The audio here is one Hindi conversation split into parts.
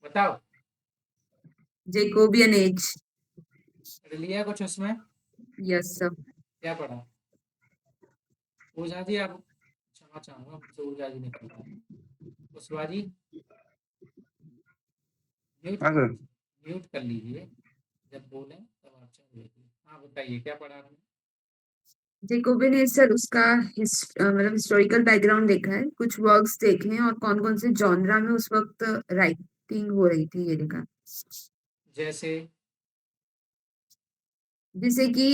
बताओ। Jacobian age. लिया कुछ उसमें? Yes, sir. क्या पढ़ा? ओझा जी, आप क्षमा चाहूंगा, मुझसे ओझा जी निकल रहा है। कुशवाहा जी, म्यूट हाँ सर। म्यूट कर लीजिए, जब बोलें तब आप चल लीजिए। हाँ बताइए, क्या पढ़ा आपने? जेकोबियन एज सर उसका मतलब हिस्टोरिकल बैकग्राउंड देखा है, कुछ वर्क्स देखे हैं और कौन कौन से जॉनरा में उस वक्त राइटिंग हो रही थी ये देखा। जैसे जैसे कि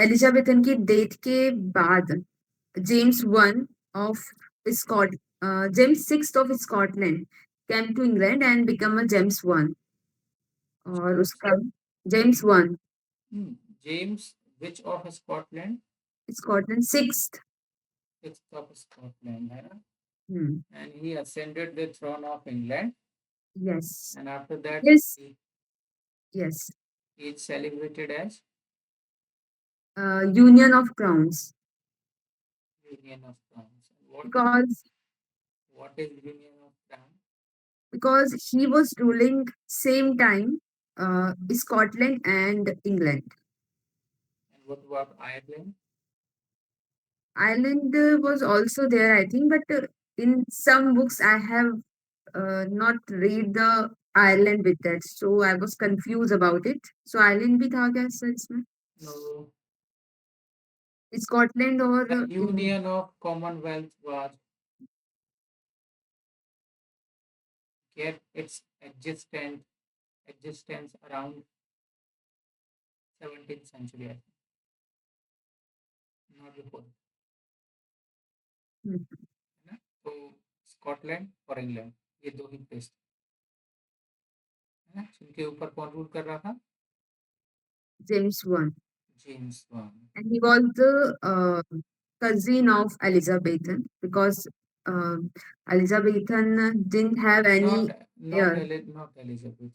एलिजाबेथन की डेथ के बाद James one of Scot James sixth of Scotland came to England and become a James one. और उसका James one James which of Scotland? Scotland sixth. Sixth of Scotland है ना? Hmm. And he ascended the throne of England, Yes. and after that Yes. he Yes. is celebrated as Union of Crowns. Union of Crowns. Because what is Union of Crowns? because he was ruling same time Scotland and England. And what about Ireland? Ireland was also there, I think, but in some books I have not read the Ireland with that, so I was confused about it. So Ireland भी था क्या सर इसमें? No. Scotland और The Union of Commonwealth was get its existence around 17th century, I think. Not before. हम्म, है ना? तो स्कॉटलैंड और इंग्लैंड, ये दो ही प्लेस है ना, जिनके ऊपर कौन रूल कर रहा था? James one, James one. and he was the cousin of Elizabethan because Elizabethan didn't have any not heir. not Elizabeth,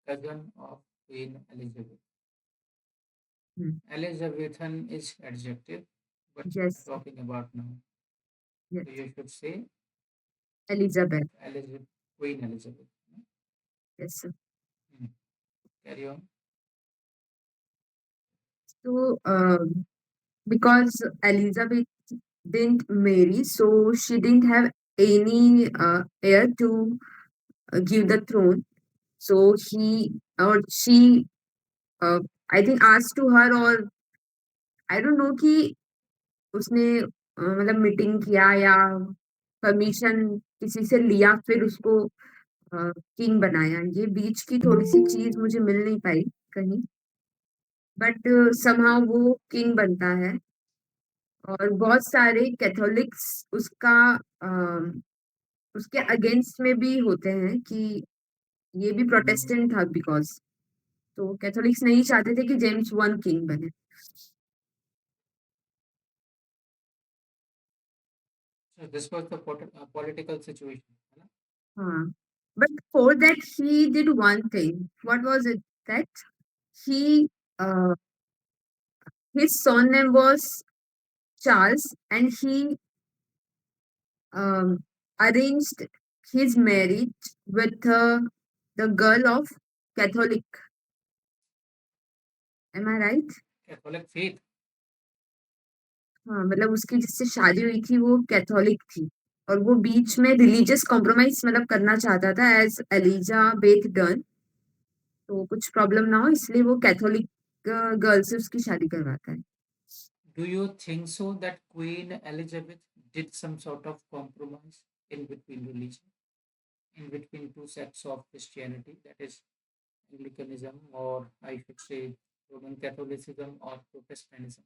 cousin of Queen Elizabeth. Hmm. Elizabethan is adjective, but Yes, talking about now. yes, So you should say Elizabeth. Elizabeth, Queen Elizabeth. Yes, sir. Carry on. So, because Elizabeth didn't marry, so she didn't have any heir to give the throne. So he or she, uh, I think, asked to her, or I don't know कि उसने मतलब मीटिंग किया या परमिशन किसी से लिया फिर उसको किंग बनाया। ये बीच की थोड़ी सी चीज मुझे मिल नहीं पाई कहीं, बट समहाउ वो किंग बनता है। और बहुत सारे कैथोलिक्स उसका उसके अगेंस्ट में भी होते हैं कि ये भी प्रोटेस्टेंट था बिकॉज, तो कैथोलिक्स नहीं चाहते थे कि जेम्स वन किंग बने। So this was the political situation. है ना? हाँ, but for that he did one thing. What was it? That he his son name was Charles, and he arranged his marriage with the girl of Catholic. Am I right? Catholic faith. हाँ, मतलब उसकी जिससे शादी हुई थी वो कैथोलिक थी, और वो बीच में रिलीजियस कॉम्प्रोमाइज मतलब करना चाहता था एज एलिजाबेथ डन, तो कुछ प्रॉब्लम ना हो इसलिए वो कैथोलिक गर्ल से उसकी शादी करवाता है। Do you think so that Queen Elizabeth did some sort of compromise in between religion, in between two sects of Christianity, that is Anglicanism, or I should say Roman Catholicism or Protestantism?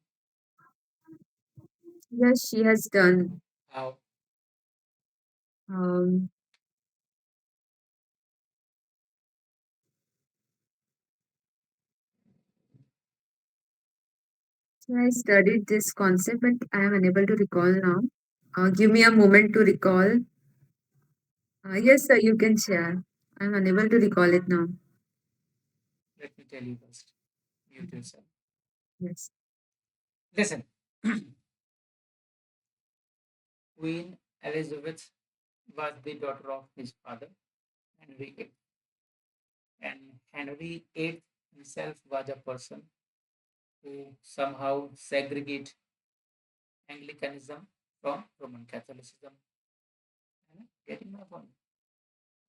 Yes, she has done. How? Um, I studied this concept, but I am unable to recall now. Give me a moment to recall. Yes, sir, you can share. I'm unable to recall it now. Let me tell you first. Mute yourself. Yes. Listen, Queen Elizabeth was the daughter of his father, Henry VIII, and Henry VIII himself was a person who somehow segregate Anglicanism from Roman Catholicism. है ना? Getting my point?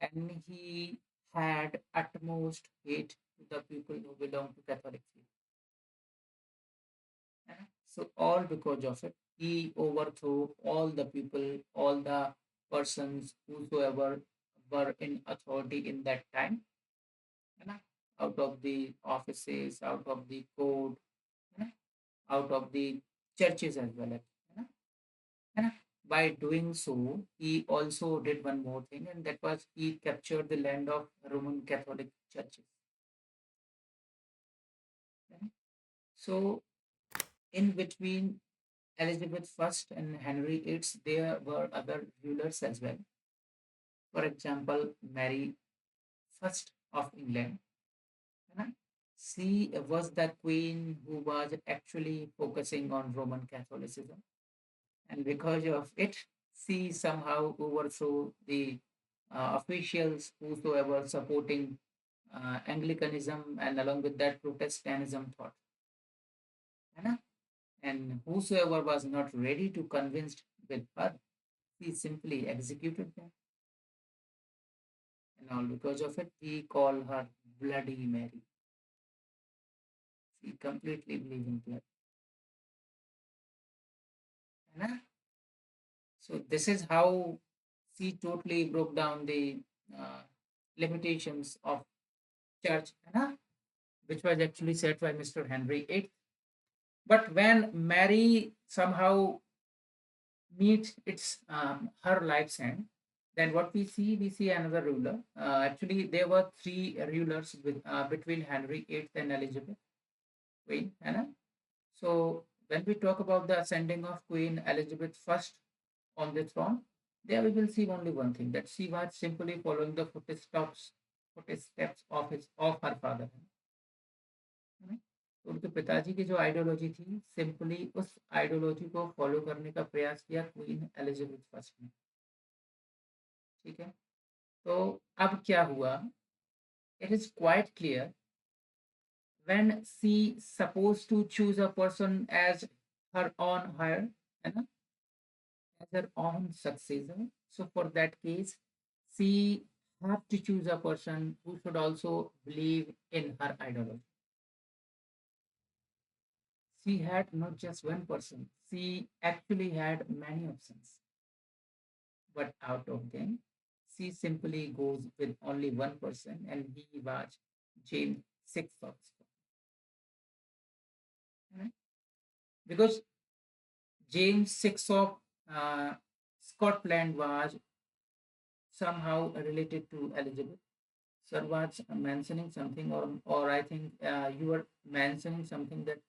And he had utmost hate to the people who belong to Catholic faith. है ना? So all because of it, he overthrew all the people, all the persons whosoever were in authority in that time, है ना? Out of the offices, out of the court, है ना? Out of the churches as well. है ना? है ना? By doing so, he also did one more thing, and that was he captured the land of Roman Catholic churches. है ना? So, in between Elizabeth I and Henry VIII, there were other rulers as well. For example, Mary I of England. है ना? She was the queen who was actually focusing on Roman Catholicism, and because of it, she somehow overthrew the officials whosoever supporting Anglicanism and along with that Protestantism thought. है ना? And whosoever was not ready to convinced with her, he simply executed them. And all because of it, we call her Bloody Mary. She completely believes in blood. है ना? So this is how she totally broke down the uh, limitations of church, है ना? Which was actually set by Mr. Henry VIII. But when Mary somehow meets its her life's end, then what we see another ruler. Actually, there were three rulers between Henry VIII and Elizabeth Queen, है ना? So when we talk about the ascending of Queen Elizabeth first on the throne, there we will see only one thing, that she was simply following the footsteps of her father. है ना? तो उनके पिताजी की जो आइडियोलॉजी थी, सिंपली उस आइडियोलॉजी को फॉलो करने का प्रयास किया क्वीन एलिजाबेथ फर्स्ट ने। ठीक है, तो अब क्या हुआ, it is quite clear when she supposed to choose a person as her own heir, है ना, as her own successor. So for that case, she have to choose a person who should also believe in her ideology. She had not just one person, she actually had many options. But out of them, she simply goes with only one person, and he was James VI of Scotland. Right? Because James VI of Scotland was somehow related to Elizabeth. Sir was mentioning something, or I think you were mentioning something that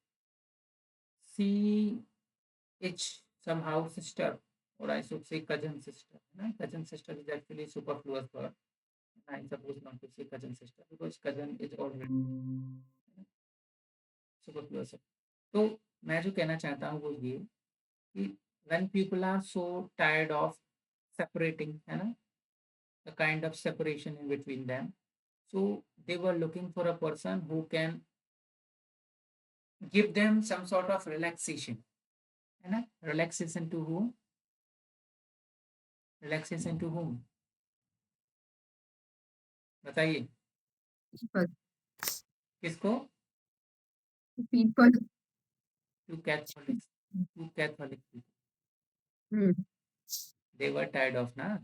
she is somehow sister, or I should say cousin sister. No? Cousin sister is actually superfluous word. I suppose not to say cousin sister because cousin is already superfluous. तो मैं जो कहना चाहता हूँ वो ये कि when people are so tired of separating, है ना, the kind of separation in between them, so they were looking for a person who can give them some sort of relaxation, है ना? Relaxation to whom? Relaxation to whom? बताइए People. किसको? People. To Catholics. To Catholic people. Hmm. They were tired of, na?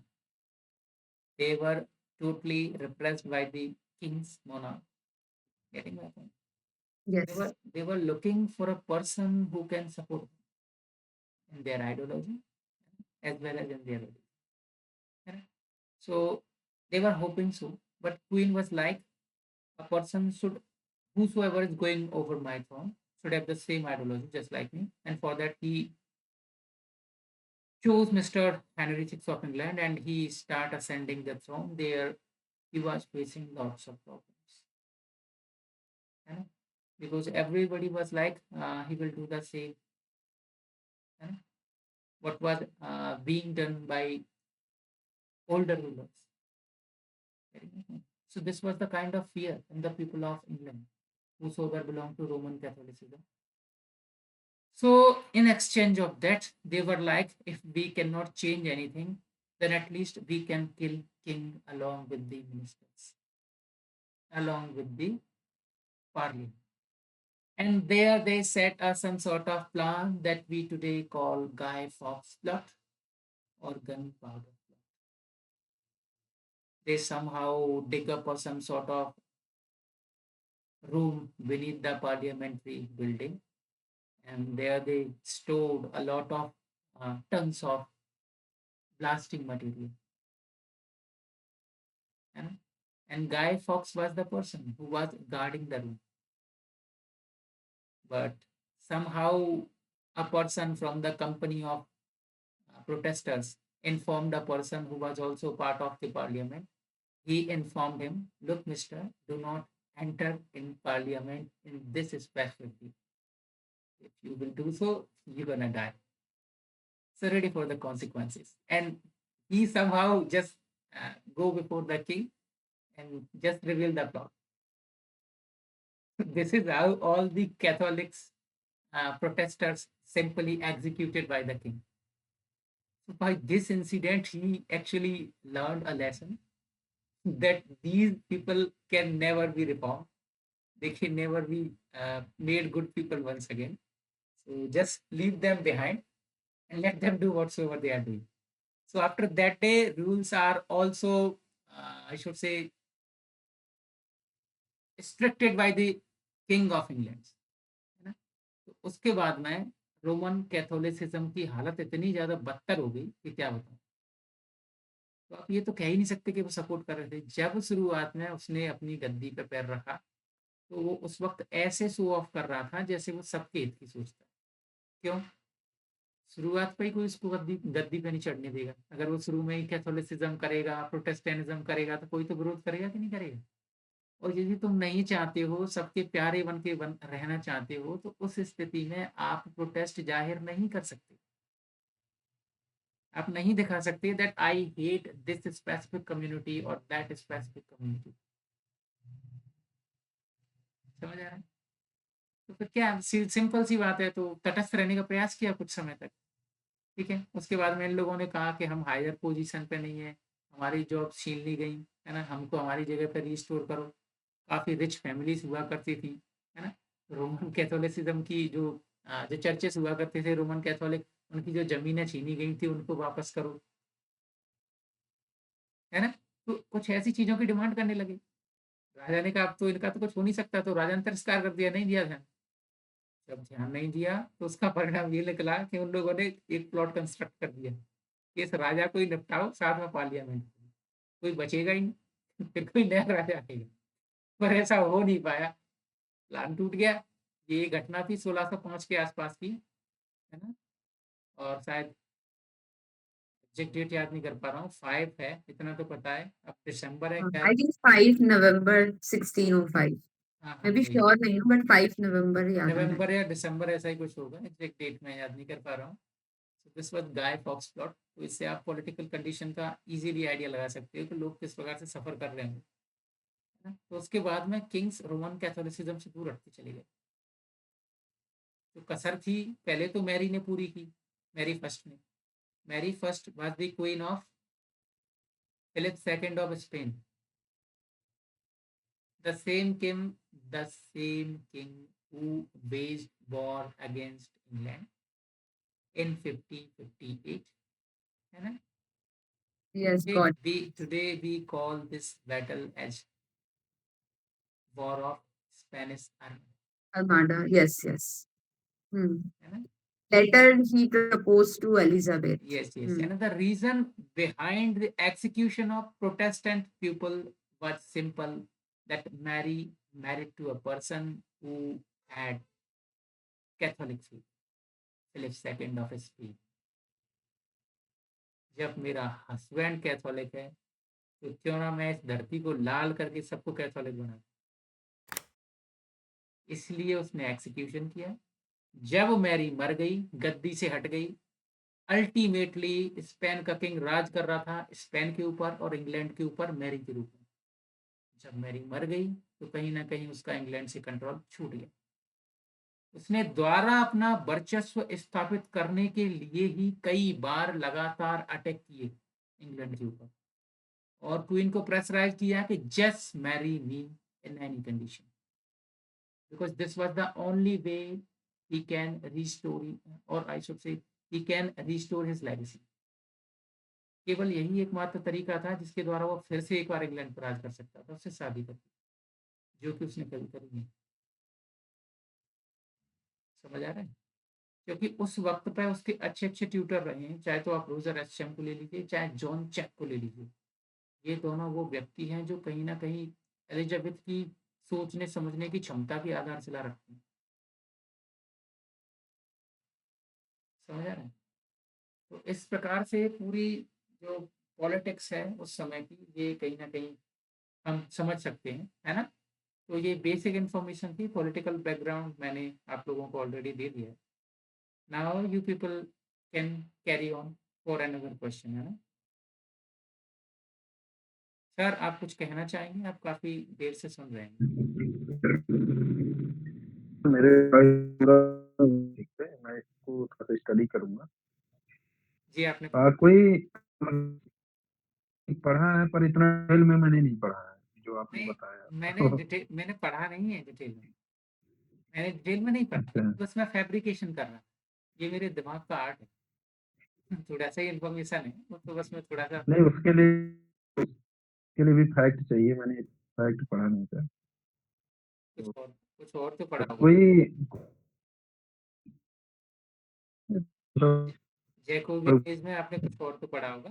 They were totally repressed by the king's monarch. Getting my point? Yes. They were looking for a person who can support them in their ideology as well as in their religion. Correct? So they were hoping so, but Queen was like, a person should, whosoever is going over my throne should have the same ideology just like me, and for that he chose Mr. Henry VI of England, and he start ascending the throne. There he was facing lots of problems, है ना? Because everybody was like, he will do the same, है ना? What was being done by older rulers. So this was the kind of fear in the people of England, whosoever belonged to Roman Catholicism. So in exchange of that, they were like, if we cannot change anything, then at least we can kill king along with the ministers, along with the parliament. And there they set some sort of plan that we today call Guy Fawkes plot or gunpowder plot. They somehow dig up some sort of room beneath the parliamentary building, and there they stored a lot of tons of blasting material. And, and Guy Fawkes was the person who was guarding the room. But somehow a person from the company of protesters informed a person who was also part of the parliament. He informed him, look, mister, do not enter in parliament in this specifically. If you will do so, you're gonna die. So ready for the consequences. And he somehow just go before the king and just reveal the plot. This is how all the Catholics protesters simply executed by the king. So by this incident, he actually learned a lesson that these people can never be reformed. They can never be made good people once again. So just leave them behind and let them do whatsoever they are doing. So after that day, rules are also, I should say, restricted by the King of England. है ना? तो उसके बाद में रोमन कैथोलिसिज्म की हालत इतनी ज्यादा बदतर हो गई कि क्या बताऊं। तो आप ये तो कह ही नहीं सकते कि वो सपोर्ट कर रहे थे। जब शुरुआत में उसने अपनी गद्दी पे पैर रखा, तो वो उस वक्त ऐसे शो ऑफ कर रहा था जैसे वो सबके हित की सोचता है। क्यों? शुरुआत पे ही कोई उसको गद्दी गद्दी पे नहीं चढ़ने देगा। अगर वो शुरू में ही कैथोलिसिज्म करेगा, प्रोटेस्टेंटिज्म करेगा, तो कोई तो विरोध करेगा कि नहीं करेगा। और यदि तुम नहीं चाहते हो, सबके प्यारे बन के रहना चाहते हो, तो उस स्थिति में आप प्रोटेस्ट जाहिर नहीं कर सकते। आप नहीं दिखा सकते that I hate this specific community और दैट स्पेसिफिक कम्युनिटी। समझ आ रहा है? तो फिर क्या, सिंपल सी बात है, तो तटस्थ रहने का प्रयास किया कुछ समय तक। ठीक है, उसके बाद में इन लोगों ने कहा कि हम हायर पोजीशन पे नहीं है, हमारी जॉब छीन ली गई, है ना, हमको हमारी जगह पे रिस्टोर करो। काफ़ी रिच फैमिलीज हुआ करती थी, है ना। रोमन कैथोलिसिज्म की जो चर्चेस हुआ करते थे रोमन कैथोलिक, उनकी जो ज़मीनें छीनी गई थी उनको वापस करो, है ना। तो कुछ ऐसी चीज़ों की डिमांड करने लगे। राजा ने कहा अब तो इनका तो कुछ हो नहीं सकता, तो राजा ने तिरस्कार कर दिया, नहीं दिया ध्यान। जब ध्यान नहीं दिया तो उसका परिणाम ये निकला कि उन लोगों ने एक प्लॉट कंस्ट्रक्ट कर दिया कि इस राजा को ही निपटाओ, साथ में पार्लियामेंट, कोई बचेगा ही नहीं। फिर कोई नया राजा आएगा। पर ऐसा हो नहीं पाया, प्लान टूट गया। ये घटना थी 1605 के आसपास की, है ना। और शायद एग्जैक्ट डेट याद नहीं कर पा रहा हूँ, 5 है इतना तो पता है, अब दिसंबर है I शायद। think 5 November 1605. हाँ मैं हाँ भी वही, श्योर नहीं हूँ बट 5 नवंबर याद आ रहा है। नवंबर या दिसंबर ऐसा ही कुछ होगा, एग्जैक्ट डेट मैं याद नहीं कर पा रहा हूँ। So this was Guy Fawkes plot. तो इससे आप पॉलिटिकल कंडीशन का इजीली आइडिया लगा सकते हो कि लोग किस प्रकार से सफर कर रहे हैं, है ना। तो उसके बाद में किंग्स रोमन कैथोलिसिज्म से दूर हटते चले गए। तो कसर थी, पहले तो मैरी ने पूरी की, मैरी फर्स्ट ने। Mary first was the queen of Philip second of Spain, the same king, the same king who waged war against England in 1558, है ना। Yes, got Today we call this battle as War of Spanish Army, Armada. Yes, yes. Hmm. है ना। Later he proposed to Elizabeth. Yes, yes. Hmm. And the reason behind the execution of Protestant people was simple, that Mary married to a person who had Catholic faith, Philip II of Spain। जब मेरा हस्बैंड कैथोलिक है, तो क्यों ना मैं इस धरती को लाल करके सबको कैथोलिक बना दूं। इसलिए उसने एक्सिक्यूशन किया। जब मैरी मर गई, गद्दी से हट गई, अल्टीमेटली स्पेन का किंग राज कर रहा था स्पेन के ऊपर और इंग्लैंड के ऊपर मैरी के रूप में। जब मैरी मर गई तो कहीं ना कहीं उसका इंग्लैंड से कंट्रोल छूट गया। उसने द्वारा अपना वर्चस्व स्थापित करने के लिए ही कई बार लगातार अटैक किए इंग्लैंड के ऊपर, और क्वीन को प्रेशराइज किया कि just marry me in any condition, because this was the only way he can restore, or I should say he can restore his legacy। केवल यही एकमात्र तरीका था जिसके द्वारा वो फिर से एक बार इंग्लैंड पर राज कर सकता था, उससे शादी करके, जो कि उसने कभी करी नहीं। समझ आ रहा है? क्योंकि उस वक्त पे उसके अच्छे अच्छे ट्यूटर रहे हैं, चाहे तो आप रोजर एस्चम को ले लीजिए, चाहे जॉन चेक को ले लीजिए। ये दोनों वो व्यक्ति हैं जो कहीं ना कहीं एलिजाबेथ की सोचने समझने की क्षमता की आधारशिला रखते हैं। समझ आ रहा है? तो इस प्रकार से पूरी जो पॉलिटिक्स है उस समय की, ये कहीं ना कहीं हम समझ सकते हैं, है ना? तो ये बेसिक इन्फॉर्मेशन थी, पॉलिटिकल बैकग्राउंड मैंने आप लोगों को ऑलरेडी दे दिया है। Now you people can carry on for another question, है ना? सर आप कुछ कहना चाहेंगे? आप काफी देर से सुन रहे हैं। मेरे भाई पूरा ठीक है, मैं इसको थोड़ा सा स्टडी करूंगा। जी आपने कोई पढ़ा है पर इतना डिटेल में मैंने नहीं पढ़ा है जो आपने नहीं, बताया। मैंने पढ़ा नहीं है डिटेल में। मैंने डिटेल में नहीं पढ़ा, अच्छा, बस मैं फैब्रिकेशन कर रहा। ये मेरे दिमाग का आर्ट है। थोड़ा सा ही इन्फॉर्मेशन है वो, तो बस मैं थोड़ा सा नहीं उसके लिए भी फैक्ट चाहिए, मैंने फैक्ट पढ़ा नहीं था। कुछ तो और कुछ और तो पढ़ा होगा। कोई जैकोबियन एज में आपने कुछ और तो पढ़ा होगा।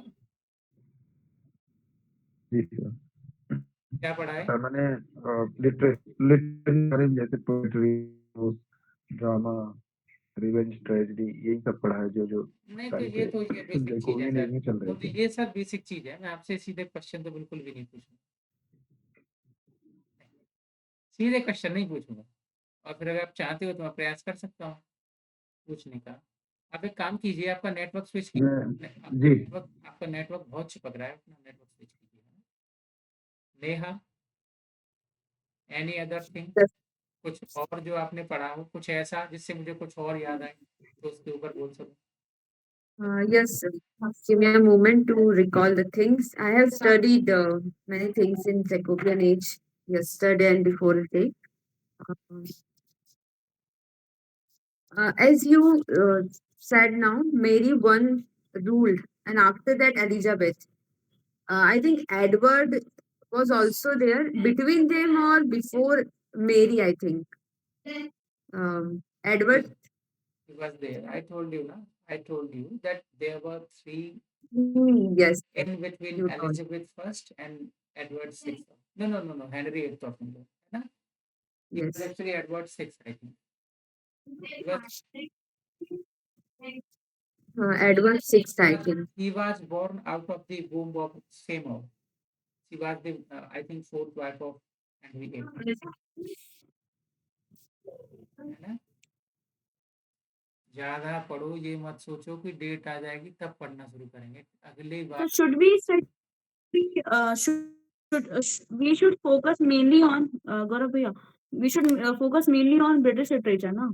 जी सर, क्या पढ़ा है? सर मैंने लिटरेरी जैसे पोएट्री, ड्रामा, रिवेंज, ट्रेजेडी, यही सब पढ़ा है जो जो नहीं तो टाइम ये पे तो ये बेसिक चीज है जैकोबियन सर। एज में चल रहे तो थे। ये सब बेसिक चीज है, मैं आपसे सीधे क्वेश्चन तो बिल्कुल भी नहीं पूछूंगा। सीधे क्वेश्चन नहीं पूछूंगा। और फिर अगर आप चाहते हो तो मैं प्रयास कर सकता हूँ पूछने का। आप एक काम कीजिए, आपका नेटवर्क स्विच कीजिए, जी आपका नेटवर्क बहुत चिपक रहा है, अपना नेटवर्क स्विच कीजिए। Neha, any other thing? कुछ और जो आपने पढ़ा हो, कुछ ऐसा जिससे मुझे कुछ और याद आए तो उसके ऊपर बोल सकूं। Yes, give me a moment to recall the things. I have studied many things in Jacobean age yesterday and before a day. Um, as you said now, Mary one ruled, and after that, Elizabeth. I think Edward was also there between them or before Mary, I think. Edward, He was there. I told you, na? I told you that there were three yes, yes, in between you told. Elizabeth first and Edward sixth. No. Henry VIII of England. है ना? He was Yes. actually Edward sixth, I think. He was Edward sixth, I think. he was born out of the womb of Seymour. She was the I think fourth wife of Henry VIII. है ना? ज्यादा पढ़ो, ये मत सोचो कि डेट आ जाएगी तब पढ़ना शुरू करेंगे अगली बार। So should we study, we should focus mainly on Gaurav bhaiya, we should focus mainly on British literature, na?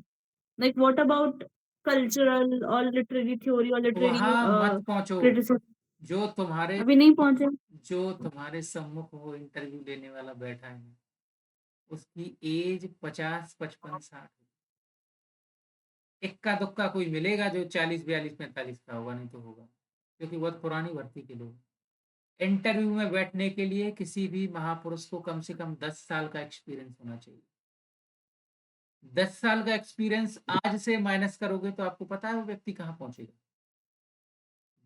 Like what about cultural or literary theory or literary वहां मत पहुंचो। criticism? जो तुम्हारे अभी नहीं पहुंचे। जो तुम्हारे सम्मुख वो इंटरव्यू लेने वाला बैठा है, उसकी एज 50, 55, 60। इक्का दुक्का कोई मिलेगा जो 40, 42, 45 का होगा, नहीं तो होगा, क्योंकि बहुत पुरानी भर्ती के लोग। इंटरव्यू में बैठने के लिए किसी भी महापुरुष को कम से कम 10 साल का एक्सपीरियंस होना चाहिए। 10 साल का एक्सपीरियंस आज से माइनस करोगे तो आपको पता है वो व्यक्ति कहाँ पहुंचेगा।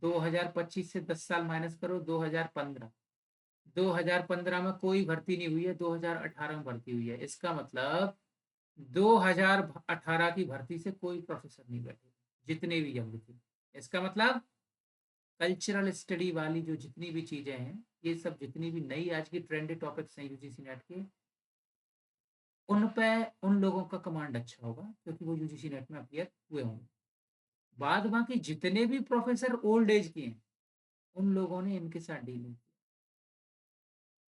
2025 से 10 साल माइनस करो, 2015। 2015 में कोई भर्ती नहीं हुई है, 2018 में भर्ती हुई है। इसका मतलब 2018 की भर्ती से कोई प्रोफेसर नहीं बैठे, जितने भी यंग थे। इसका मतलब कल्चरल स्टडी वाली जो जितनी भी चीजें हैं ये सब जितनी भी नई आज की ट्रेंडी टॉपिक्स हैं यूजीसी नेट के, उन पे उन लोगों का कमांड अच्छा होगा क्योंकि वो यूजीसी नेट में अपीयर हुए होंगे। बाद बाकी जितने भी प्रोफेसर ओल्ड एज के हैं, उन लोगों ने इनके साथ डील नहीं किया।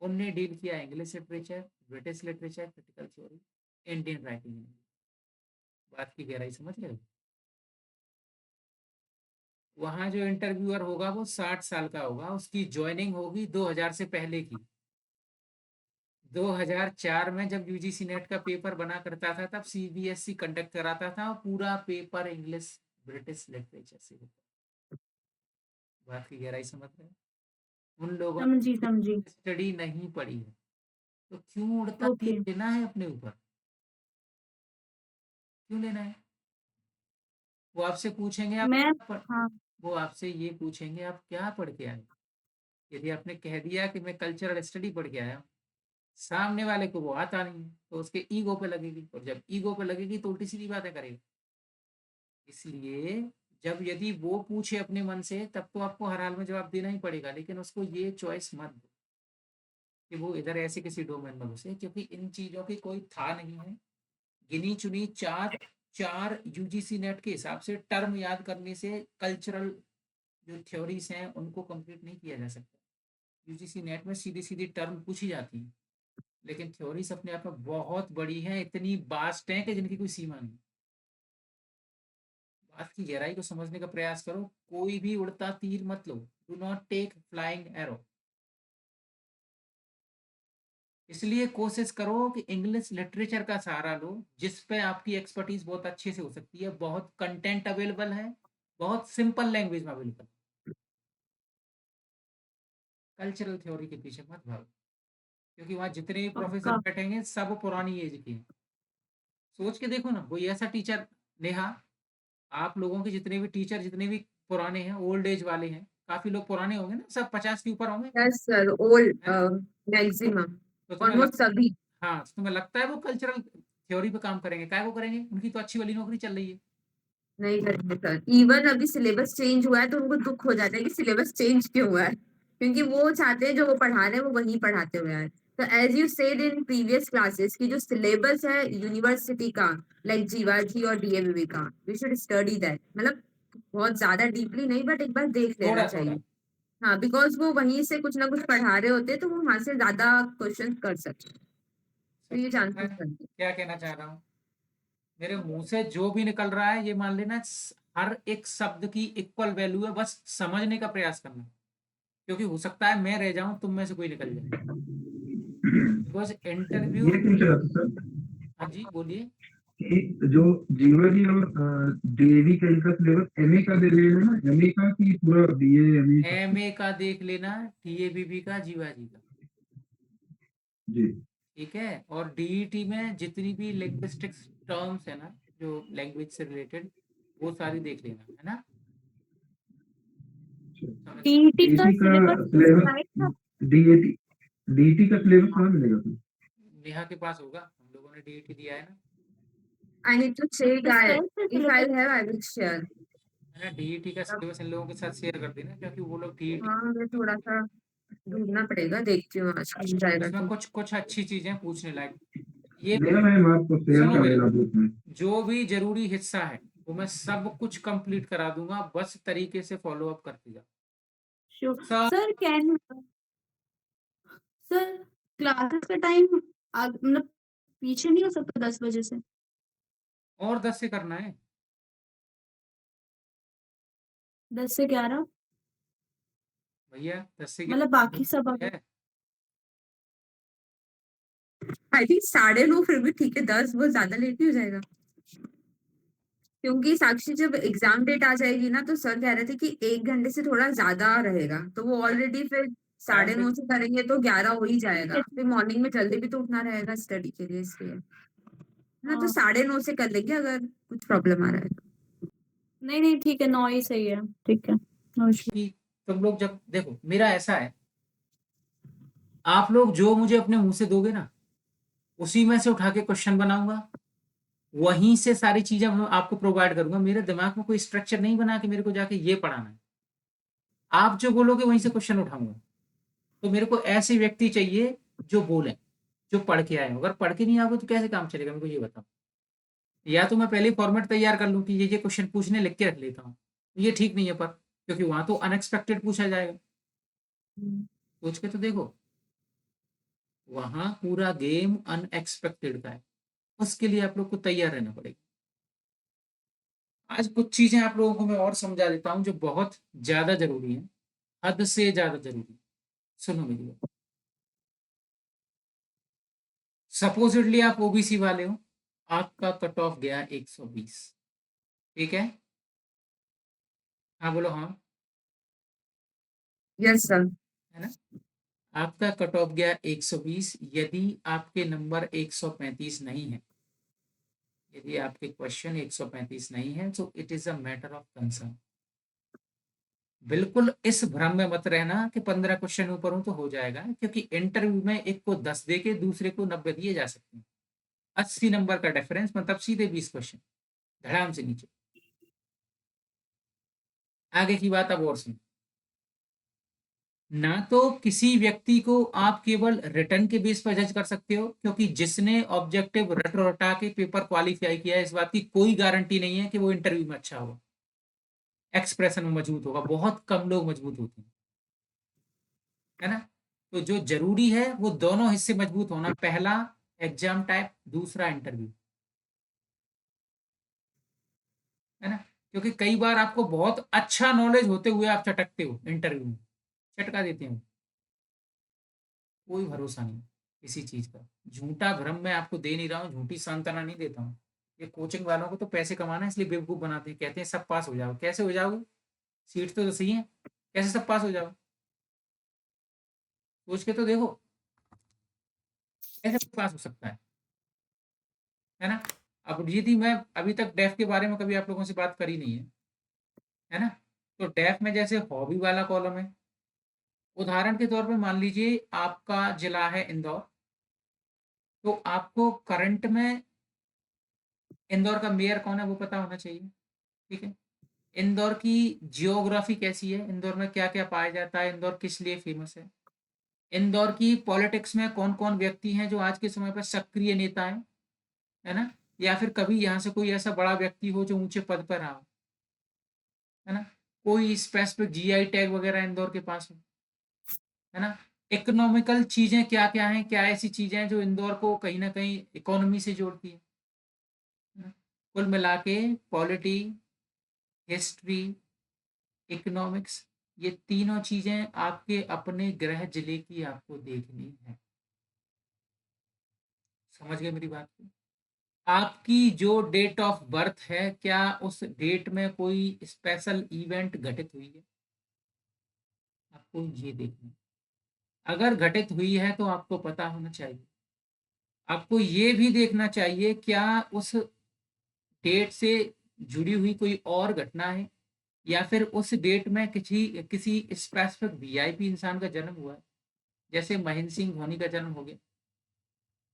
उनने डील किया English literature, British literature, critical theory, Indian writing. बात की गहराई समझ रहे हो? वहाँ जो इंटरव्यूअर होगा वो 60 साल का होगा, उसकी ज्वाइनिंग होगी 2000 से पहले की। 2004 में जब यूजीसी नेट का पेपर बना करता था तब सीबीएसई कंडक्ट कराता था और पूरा पेपर इंग्लिश ब्रिटिश लिटरेचर से होता। बात की गहराई समझ रहे हैं? उन लोगों समझी ने समझी। स्टडी नहीं पढ़ी है, तो क्यों उड़ता तीर ओके। लेना है अपने ऊपर? क्यों लेना है? वो आपसे पूछेंगे आप मैं क्या पढ़ हाँ। वो आपसे ये पूछेंगे आप क्या पढ़ के आए। यदि आपने कह दिया कि मैं कल्चरल स्टडी पढ़ के आया हूँ, सामने वाले को वो आता नहीं है तो उसके ईगो पे लगेगी, और जब ईगो पे लगेगी तो उल्टी सीधी बातें करेगा। इसलिए जब यदि वो पूछे अपने मन से तब तो आपको हर हाल में जवाब देना ही पड़ेगा, लेकिन उसको ये चॉइस मत दो कि वो इधर ऐसे किसी डोमेन में घुसे, क्योंकि इन चीजों की कोई था नहीं है। गिनी चुनी चार चार यूजीसी नेट के हिसाब से टर्म याद करने से कल्चरल जो थ्योरीज हैं उनको कंप्लीट नहीं किया जा सकता। यूजीसी नेट में सीधी सीधी टर्म पूछी जाती है, लेकिन थ्योरीज अपने आप में बहुत बड़ी हैं, इतनी बास्ट हैं कि जिनकी कोई सीमा नहीं। बात की गहराई को समझने का प्रयास करो। कोई भी उड़ता तीर मत लो। Do not take flying arrow. इसलिए कोशिश करो कि इंग्लिश लिटरेचर का सहारा लो, जिस पे आपकी एक्सपर्टीज बहुत अच्छे से हो सकती है। बहुत कंटेंट अवेलेबल है, बहुत सिंपल लैंग्वेज में अवेलेबल। कल्चरल थ्योरी के पीछे मत भागो, क्योंकि वहां जितने भी प्रोफेसर पक्का। बैठेंगे सब पुरानी एज के हैं। सोच के देखो ना, कोई ऐसा टीचर, नेहा, आप लोगों के जितने भी टीचर जितने भी पुराने हैं, ओल्ड एज वाले हैं, काफी लोग पुराने होंगे ना, सब 50 के ऊपर होंगे, यस सर, ऑल है ना? मैक्सिमम, तो तुम्हें ऑलमोस्ट सभी। हाँ, तो तुम्हें लगता है वो कल्चरल थ्योरी पे काम करेंगे? क्या वो करेंगे? उनकी तो अच्छी वाली नौकरी चल रही है। नहीं करेंगे सर। इवन अभी सिलेबस चेंज हुआ है तो उनको दुख हो जाता है कि सिलेबस चेंज क्यों हुआ है, क्योंकि वो चाहते हैं जो वो पढ़ा रहे हैं वो वही पढ़ाते हुए आए। तो as you said in previous classes की जो सिलेबस है यूनिवर्सिटी का, लाइक जीवाजी और डीएवीवी का, वी शुड स्टडी दैट। मतलब बहुत ज्यादा डीपली नहीं, बट एक बार देख लेना थोड़ा थोड़ा। चाहिए। हाँ, बिकॉज वो वहीं से कुछ ना कुछ पढ़ा रहे होते हैं तो वो वहां से ज्यादा क्वेश्चन कर सकते हैं। तो ये समझ रहे चांसेस हैं बनते क्या कहना चाह रहा हूँ? मेरे मुंह से जो भी निकल रहा है ये मान लेना, हर एक शब्द की इक्वल वैल्यू है, बस समझने का प्रयास करना। क्योंकि हो सकता है मैं रह जाऊं, तुम में से कोई निकल जाए। Because interview. ये पूछ रहा था सर हाँ जी, बोलिए। कि जो जीवाजी और डीएवी का इनका सिलेबस एमए का दे रहे हैं ना, एमए का कि पूरा बीए एमए सब कुछ? एमए का देख लेना, टीएबीबी का, जीवाजी का। जी। ठीक है, और डीईटी में जितनी भी लिंग्विस्टिक्स टर्म्स है ना, जो लैंग्वेज से रिलेटेड, वो सारी देख लेना, है ना? समझ गए? टीईटी का डीएटी का सिलेबस किस सिलेबस, साइड था? डीएटी डीटी का सिलेबस कहाँ मिलेगा सर? नेहा के पास होगा, हम लोगों ने डीईटी दिया है ना। I need to check. किस I टाइप से if I syllabus? have, I will share. है ना? डीईटी का अब सिलेबस इन लोगों के साथ शेयर कर देना, क्योंकि वो लोग डीईटी, हाँ, मुझे थोड़ा सा ढूंढना पड़ेगा, देखती हूँ आज मिल जाएगा उसमें तो। कुछ कुछ अच्छी चीजें पूछने लायक। ये मेरा मैम आपको शेयर सुनो कर मेरी देना बात, ग्रुप में। जो भी जरूरी हिस्सा है वो मैं सब कुछ कंप्लीट करा दूंगा, बस तरीके से फॉलो अप करती जा। श्योर सब सर। कैन सर क्लासेस का टाइम मतलब पीछे नहीं हो सकता 10 बजे से? और 10 से करना है 10 से 11 भैया, 10 से मतलब बाकी सब अगर है। आई थिंक 9:30 फिर भी ठीक है, 10 बहुत ज्यादा लेट नहीं हो जाएगा? क्योंकि साक्षी जब एग्जाम डेट आ जाएगी ना तो सर कह रहे थे कि 1 घंटे से थोड़ा ज्यादा रहेगा, तो वो ऑलरेडी फिर 9:30 से करेंगे तो 11 हो ही जाएगा। फिर मॉर्निंग में जल्दी भी तो उठना रहेगा स्टडी के लिए, इसलिए ना तो हाँ 9:30 से कर लेंगे अगर कुछ प्रॉब्लम आ रहा है तो। नहीं नहीं ठीक है, 9 ही सही है। ठीक है, नो इशू। कि तुम लोग जब देखो, मेरा ऐसा है, आप लोग जो मुझे अपने मुंह से दोगे ना, उसी में से उठा के क्वेश्चन बनाऊंगा, वहीं से सारी चीजें मैं आपको प्रोवाइड करूंगा। मेरे दिमाग में कोई स्ट्रक्चर नहीं बना कि मेरे को जाके ये पढ़ाना है। आप जो बोलोगे वहीं से क्वेश्चन उठाऊंगा। तो मेरे को ऐसे व्यक्ति चाहिए जो बोले, जो पढ़ के आए हो। अगर पढ़ के नहीं आओगे तो कैसे काम चलेगा, मेरे को ये बताओ। या तो मैं पहले ही फॉर्मेट तैयार कर लूँ कि ये क्वेश्चन पूछने, लिख के रख लेता हूँ, ये ठीक नहीं है, पर क्योंकि वहां तो अनएक्सपेक्टेड पूछा जाएगा। हम्म, सोच के तो देखो, वहां पूरा गेम अनएक्सपेक्टेड का है, उसके लिए आप लोग को तैयार रहना पड़ेगा। आज कुछ चीजें आप लोगों को मैं और समझा देता हूँ जो बहुत ज्यादा जरूरी है, हद से ज्यादा जरूरी है। सुनो मेरी बात। सपोजिटली आप ओबीसी वाले हो, आपका कट ऑफ गया 120, ठीक है? हाँ बोलो हाँ। Yes sir. है ना? आपका कट ऑफ गया 120। यदि आपके नंबर 135 नहीं है, यदि आपके क्वेश्चन 135 नहीं है, तो it is a matter of concern. बिल्कुल इस भ्रम में मत रहना कि 15 क्वेश्चन ऊपर हूं तो हो जाएगा, क्योंकि इंटरव्यू में एक को 10 दे के दूसरे को 90 दिए जा सकते हैं। 80 नंबर का डिफरेंस, मतलब सीधे 20 क्वेश्चन धड़ाम से नीचे। आगे की बात अब और सुन। ना तो किसी व्यक्ति को आप केवल रिटर्न के बेस पर जज कर सकते हो, क्योंकि जिसने ऑब्जेक्टिव रट रटा के पेपर क्वालिफाई किया है, इस बात की कोई गारंटी नहीं है कि वो इंटरव्यू में अच्छा होगा, एक्सप्रेशन में मजबूत होगा। बहुत कम लोग मजबूत होते हैं, है ना? तो जो जरूरी है वो दोनों हिस्से मजबूत होना, पहला एग्जाम टाइप, दूसरा इंटरव्यू, है ना? क्योंकि कई बार आपको बहुत अच्छा नॉलेज होते हुए आप चटकते हो इंटरव्यू में, चटका देते हो। कोई भरोसा नहीं किसी चीज का। झूठा भ्रम मैं आपको दे नहीं रहा हूँ, झूठी सांत्वना नहीं देता हूँ। ये कोचिंग वालों को तो पैसे कमाना है, इसलिए बेवकूफ बनाते हैं, कहते हैं सब पास हो जाओ। कैसे हो जाओगे? सीट तो सही है, कैसे सब पास हो जाओ? सोच के तो देखो, कैसे पास हो सकता है ना? अब यदि मैं अभी तक डेफ के बारे में कभी आप लोगों से बात करी नहीं है ना? तो डेफ में जैसे हॉबी वाला कॉलम है, उदाहरण के तौर पे मान लीजिए आपका जिला है इंदौर, तो आपको करंट में इंदौर का मेयर कौन है वो पता होना चाहिए, ठीक है? इंदौर की जियोग्राफी कैसी है, इंदौर में क्या क्या पाया जाता है, इंदौर किस लिए फेमस है, इंदौर की पॉलिटिक्स में कौन कौन व्यक्ति हैं जो आज के समय पर सक्रिय नेता है ना? या फिर कभी यहाँ से कोई ऐसा बड़ा व्यक्ति हो जो ऊंचे पद पर रहा हो, है ना? कोई स्पेसिफिक जीआई टैग वगैरह इंदौर के पास हो, है ना? इकोनॉमिकल चीजें क्या क्या हैं, क्या ऐसी चीजें हैं जो इंदौर को कहीं ना कहीं इकोनॉमी से जोड़ती है ना? कुल मिला के पॉलिटी, हिस्ट्री, इकोनॉमिक्स, ये तीनों चीजें आपके अपने गृह जिले की आपको देखनी है। समझ गए मेरी बात को? आपकी जो डेट ऑफ बर्थ है, क्या उस डेट में कोई स्पेशल इवेंट घटित हुई है, आपको ये देखना है। अगर घटित हुई है तो आपको पता होना चाहिए। आपको ये भी देखना चाहिए क्या उस डेट से जुड़ी हुई कोई और घटना है, या फिर उस डेट में किसी किसी स्पेसिफिक वीआईपी इंसान का जन्म हुआ है। जैसे महेंद्र सिंह धोनी का जन्म हो गया,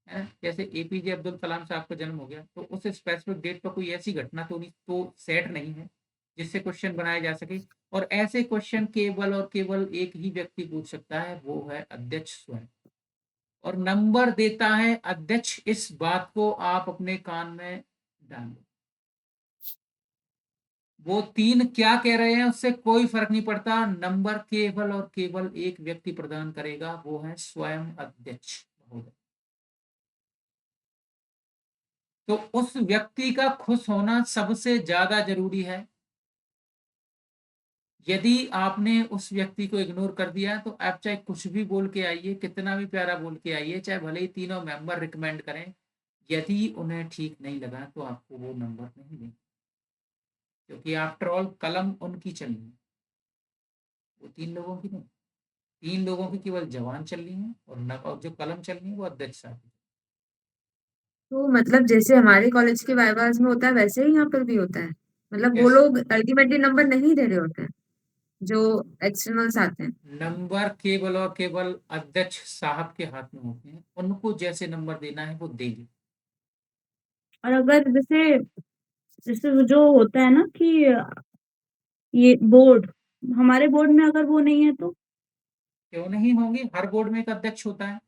है ना? जैसे एपीजे अब्दुल कलाम साहब का जन्म हो गया, तो उस स्पेसिफिक डेट पर कोई ऐसी घटना तो नहीं, तो सेट नहीं है जिससे क्वेश्चन बनाया जा सके। और ऐसे क्वेश्चन केवल और केवल एक ही व्यक्ति पूछ सकता है, वो है अध्यक्ष स्वयं। और नंबर देता है अध्यक्ष, इस बात को आप अपने कान में डाल लो। वो तीन क्या कह रहे हैं उससे कोई फर्क नहीं पड़ता, नंबर केवल और केवल एक व्यक्ति प्रदान करेगा, वो है स्वयं अध्यक्ष महोदय। तो उस व्यक्ति का खुश होना सबसे ज्यादा जरूरी है। यदि आपने उस व्यक्ति को इग्नोर कर दिया तो आप चाहे कुछ भी बोल के आइए, कितना भी प्यारा बोल के आइए, चाहे भले ही तीनों मेंबर रिकमेंड करें, यदि उन्हें ठीक नहीं लगा तो आपको वो नंबर नहीं देंगे, क्योंकि आफ्टर ऑल कलम उनकी चलनी है, वो तीन लोगों की नहीं। तीन लोगों की केवल जवान चल रही है, और जो कलम चल रही है वो अध्यक्ष साहब की। तो मतलब जैसे हमारे कॉलेज के वाइवास में होता है वैसे ही यहाँ पर भी होता है। मतलब वो यस, लोग अल्टीमेटली नंबर नहीं दे रहे होते हैं जो एक्सटर्नल्स आते हैं। नंबर केवल और केवल अध्यक्ष साहब के हाथ में होते हैं, उनको जैसे नंबर देना है वो देंगे। और अगर जैसे जैसे वो जो होता है ना कि ये बोर्ड, हमारे बोर्ड में अगर वो नहीं है तो क्यों नहीं होंगे? हर बोर्ड में एक अध्यक्ष होता है।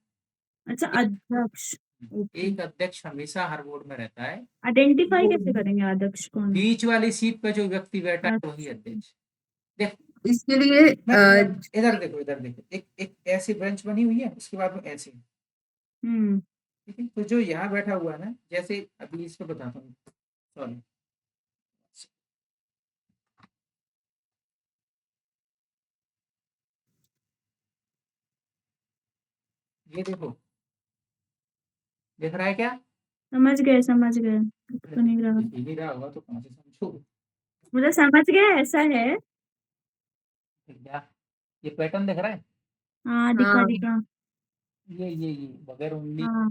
अच्छा, अध्यक्ष। ओके। एक अध्यक्ष हमेशा हर बोर्ड में रहता है। आइडेंटिफाई कैसे करेंगे अध्यक्ष कौन है? बीच वाली सीट पे जो व्यक्ति बैठा है वही अच्छा। अध्यक्ष। देखो इसके लिए मैं इधर देखो, इधर देखो, एक एक ऐसी बेंच बनी हुई है, उसके बाद में ऐसी, हम्म। ठीक है। तो जो यहाँ बैठा हुआ है ना, जैसे अभी इसको बताता हूँ, सॉरी, ये देखो, दिख रहा है क्या? समझ गए, समझ गए। दिख तो नहीं रहा। दिख ही नहीं रहा होगा तो कहाँ से समझो? मुझे समझ गया, ऐसा है। क्या ये पैटर्न दिख रहा है? हाँ, दिखा हाँ दिखा। ये बगैर उंगली हाँ।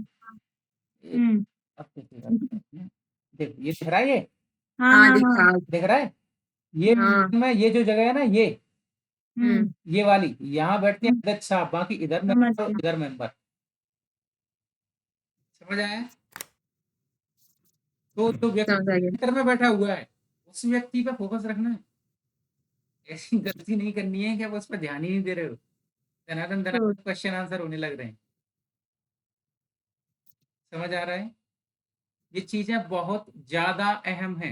एक, हम्म। अब देखिएगा, देखो ये दिख रहा है, ये हाँ हाँ हाँ दिखा। हाँ। दिख रहा है, ये हाँ में ये जो जगह है ना, ये हम्म। ये वाली, यहाँ बैठते हैं हम्म, अध्यक्ष साहब, बाकी इधर समझ मेंबर, गया। इधर मेंबर। समझ आया? तो जो समझ आ व्यक्ति गया। सेंटर में बैठा हुआ है उस व्यक्ति पे फोकस रखना है। ऐसी गलती नहीं करनी है कि आप उस पर ध्यान ही नहीं दे रहे हो, धनाधन तो धनाधन क्वेश्चन आंसर होने लग रहे हैं। समझ आ रहा है? ये चीजें बहुत ज्यादा अहम है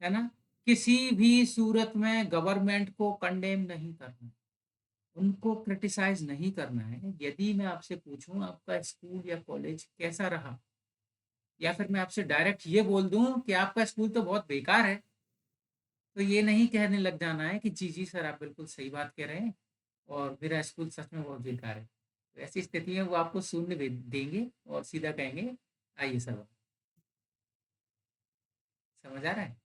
ना? किसी भी सूरत में गवर्नमेंट को कंडेम नहीं करना, उनको क्रिटिसाइज नहीं करना है। यदि मैं आपसे पूछूं आपका स्कूल या कॉलेज कैसा रहा, या फिर मैं आपसे डायरेक्ट ये बोल दूं कि आपका स्कूल तो बहुत बेकार है, तो ये नहीं कहने लग जाना है कि जी जी सर आप बिल्कुल सही बात कह रहे हैं और मेरा स्कूल सच में बहुत बेकार है। तो ऐसी स्थिति में वो आपको शून्य देंगे और सीधा कहेंगे आइए सर। समझ आ रहा है?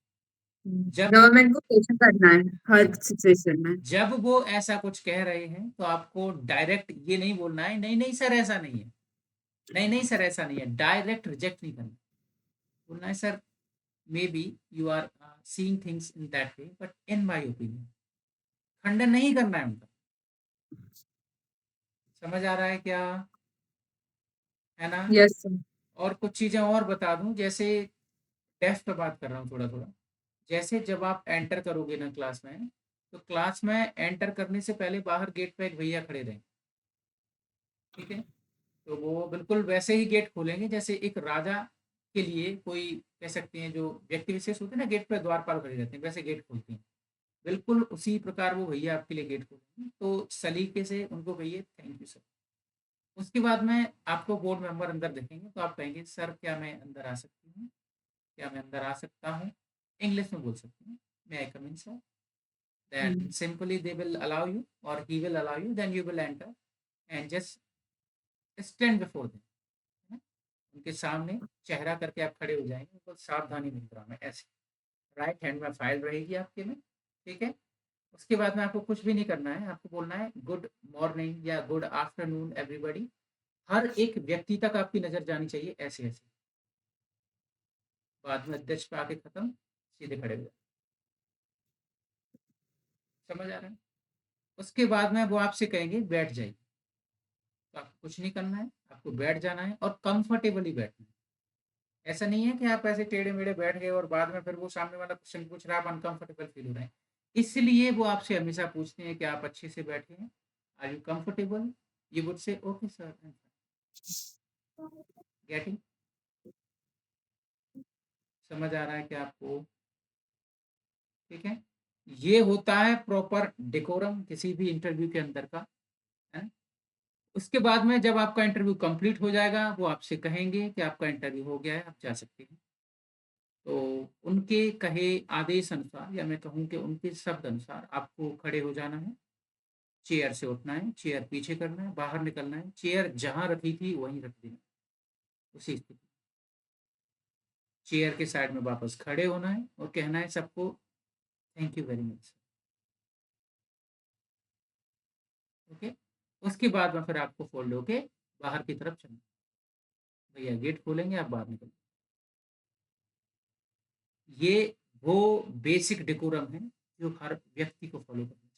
जब गवर्नमेंट को क्वेश्चन करना है हर सिचुएशन में। जब वो ऐसा कुछ कह रहे हैं तो आपको डायरेक्ट ये नहीं बोलना है नहीं नहीं सर ऐसा नहीं है, नहीं नहीं सर ऐसा नहीं है, डायरेक्ट रिजेक्ट नहीं करना। बोलना है sir maybe you are seeing things in that way but in my opinion. खंडन नहीं करना है उनका। समझ आ रहा है क्या? है ना? Yes sir. और कुछ चीजें और बता दूं, जैसे टेस्ट पे बात कर रहा हूँ थोड़ा थोड़ा। जैसे जब आप एंटर करोगे ना क्लास में, तो क्लास में एंटर करने से पहले बाहर गेट पे एक भैया खड़े रहें, ठीक है? तो वो बिल्कुल वैसे ही गेट खोलेंगे जैसे एक राजा के लिए, कोई कह सकते हैं जो व्यक्ति विशेष होते हैं ना गेट पर द्वारपाल खड़े रहते हैं, वैसे गेट खोलते हैं। बिल्कुल उसी प्रकार वो भैया आपके लिए गेट खोलेंगे, तो सलीके से उनको कहिए थैंक यू सर। उसके बाद में आपको बोर्ड मेंबर अंदर देखेंगे तो आप कहेंगे सर क्या मैं अंदर आ सकती हूँ, क्या मैं अंदर आ सकता हूँ, इंग्लिश में बोल सकते हैं, मे आई कम इन sir. Then simply they will allow you or he will allow you, then you will enter and just stand before them, है ना? उनके सामने चेहरा करके आप खड़े हो जाएंगे, तो सावधानी मुद्रा में ऐसे राइट हैंड में फाइल रहेगी आपके में, ठीक है? उसके बाद में आपको कुछ भी नहीं करना है, आपको बोलना है गुड मॉर्निंग या गुड आफ्टरनून एवरीबॉडी। हर एक व्यक्ति तक आपकी नजर जानी चाहिए, ऐसे ऐसे। बाद में अध्यक्ष पे आके खत्म, सीधे खड़े हो जाए। समझ आ रहा है? उसके बाद में वो आपसे कहेंगे बैठ जाइए, तो आपको कुछ नहीं करना है, आपको बैठ जाना है और कंफर्टेबली बैठना है। ऐसा नहीं है कि आप ऐसे टेढ़े मेढ़े बैठ गए और बाद में फिर वो सामने वाला क्वेश्चन पूछ रहा है, आप अनकंफर्टेबल फील हो रहे हैं। इसलिए वो आपसे हमेशा पूछते हैं कि आप अच्छे से बैठे हैं, are you comfortable? You would say okay sir, getting? समझ आ रहा है कि आपको? ठीक है? ये होता है प्रॉपर डेकोरम किसी भी इंटरव्यू के अंदर का, है? उसके बाद में जब आपका इंटरव्यू कंप्लीट हो जाएगा वो आपसे कहेंगे कि आपका इंटरव्यू हो गया है, आप जा सकते हैं। तो उनके कहे आदेश अनुसार या मैं कहूँ कि उनके शब्द अनुसार आपको खड़े हो जाना है, चेयर से उठना है, चेयर पीछे करना है, बाहर निकलना है, चेयर जहाँ रखी थी वहीं रख देना, उसी स्थिति। चेयर के साइड में वापस खड़े होना है और कहना है सबको thank you very much. Okay? उसके बाद में फिर आपको फोल्ड होके बाहर की तरफ चलना, भैया गेट खोलेंगे, आप बाहर निकल। ये वो बेसिक डेकोरम है जो हर व्यक्ति को फॉलो करना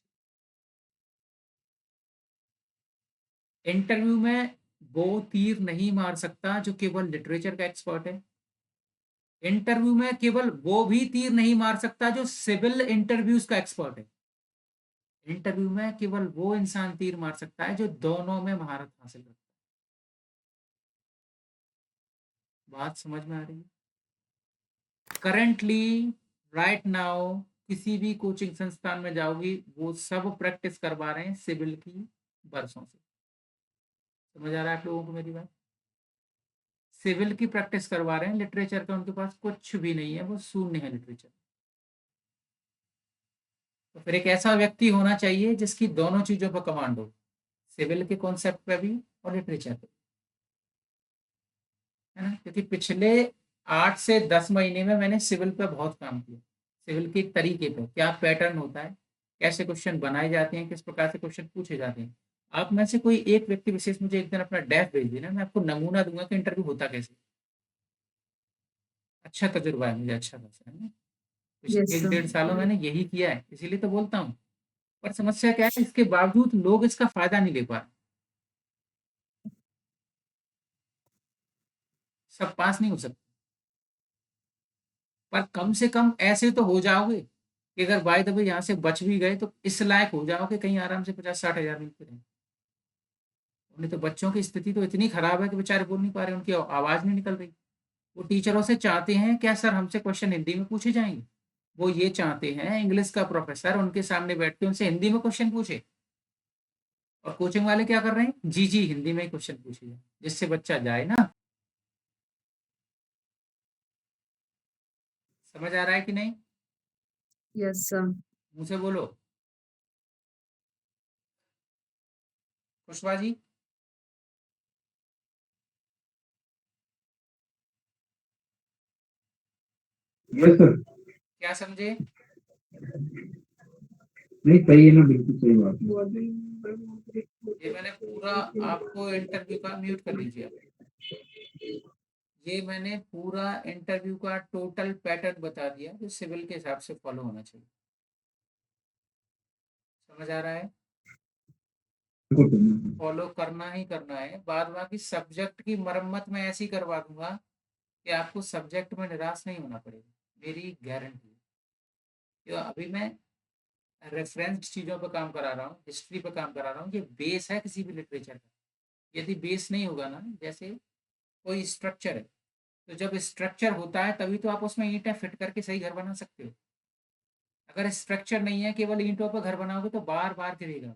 चाहिए। इंटरव्यू में वो तीर नहीं मार सकता जो केवल लिटरेचर का एक्सपर्ट है। इंटरव्यू में केवल वो भी तीर नहीं मार सकता जो सिविल इंटरव्यूज का एक्सपर्ट है। इंटरव्यू में केवल वो इंसान तीर मार सकता है जो दोनों में महारत हासिल रखता है। बात समझ में आ रही है? करंटली राइट नाउ किसी भी कोचिंग संस्थान में जाओगी, वो सब प्रैक्टिस करवा रहे हैं सिविल की बरसों से। समझ आ रहा है आप लोगों को मेरी बात? सिविल की प्रैक्टिस करवा रहे हैं, लिटरेचर का उनके पास कुछ भी नहीं है, वो शून्य है लिटरेचर। तो फिर एक ऐसा व्यक्ति होना चाहिए जिसकी दोनों चीजों पर कमांड हो, सिविल के कॉन्सेप्ट पे भी और लिटरेचर पे, है ना? क्योंकि पिछले 8 से 10 महीने में मैंने सिविल पे बहुत काम किया, सिविल के तरीके पे, क्या पैटर्न होता है, कैसे क्वेश्चन बनाए जाते हैं, किस प्रकार से क्वेश्चन पूछे जाते हैं। आप में से कोई एक व्यक्ति विशेष मुझे एक दिन अपना डेफ भेज देना, मैं आपको नमूना दूंगा कि इंटरव्यू होता कैसे। अच्छा तजुर्बा है मुझे, अच्छा खासा, है ना? यस पिछले एक सर। 1.5 सालों मैंने यही किया है, इसीलिए तो बोलता हूँ। पर समस्या क्या है, इसके बावजूद लोग इसका फायदा नहीं ले पा रहे, सब पास नहीं हो सकते। पर कम से कम ऐसे तो हो जाओगे कि अगर बाय द वे यहाँ से बच भी गए तो इस लायक हो जाओगे कहीं आराम से 50-60 हज़ार मिलते रहे। नहीं तो बच्चों की स्थिति तो इतनी खराब है कि बेचारे बोल नहीं पा रहे, उनकी आवाज नहीं निकल रही। वो टीचरों से चाहते हैं क्या सर हमसे क्वेश्चन हिंदी में पूछे जाएंगे, वो ये चाहते हैं इंग्लिश का प्रोफेसर उनके सामने बैठ के उनसे हिंदी में क्वेश्चन पूछे, और कोचिंग वाले क्या कर रहे हैं, जी जी हिंदी में ही क्वेश्चन पूछे जाए जिससे बच्चा जाए ना। समझ आ रहा है कि नहीं? Yes sir. मुंह से बोलो। खुशबा जी, यस सर। क्या समझे? नहीं सही है ना, बिल्कुल सही बात है। ये मैंने पूरा आपको इंटरव्यू का म्यूट कर लीजिए आप। ये मैंने पूरा इंटरव्यू का टोटल पैटर्न बता दिया जो सिविल के हिसाब से फॉलो होना चाहिए। समझ आ रहा है? फॉलो करना ही करना है, बाद बाकी सब्जेक्ट की मरम्मत मैं ऐसी करवा दूंगा कि आपको सब्जेक्ट में निराश नहीं होना पड़ेगा, मेरी गारंटी है। तो अभी मैं रेफरेंस चीज़ों पर काम करा रहा हूँ, हिस्ट्री पर काम करा रहा हूँ, ये बेस है किसी भी लिटरेचर का। यदि बेस नहीं होगा ना, जैसे कोई स्ट्रक्चर है, तो जब स्ट्रक्चर होता है तभी तो आप उसमें ईंटें फिट करके सही घर बना सकते हो। अगर स्ट्रक्चर नहीं है, केवल ईंटों पर घर बनाओगे तो बार बार गिरेगा।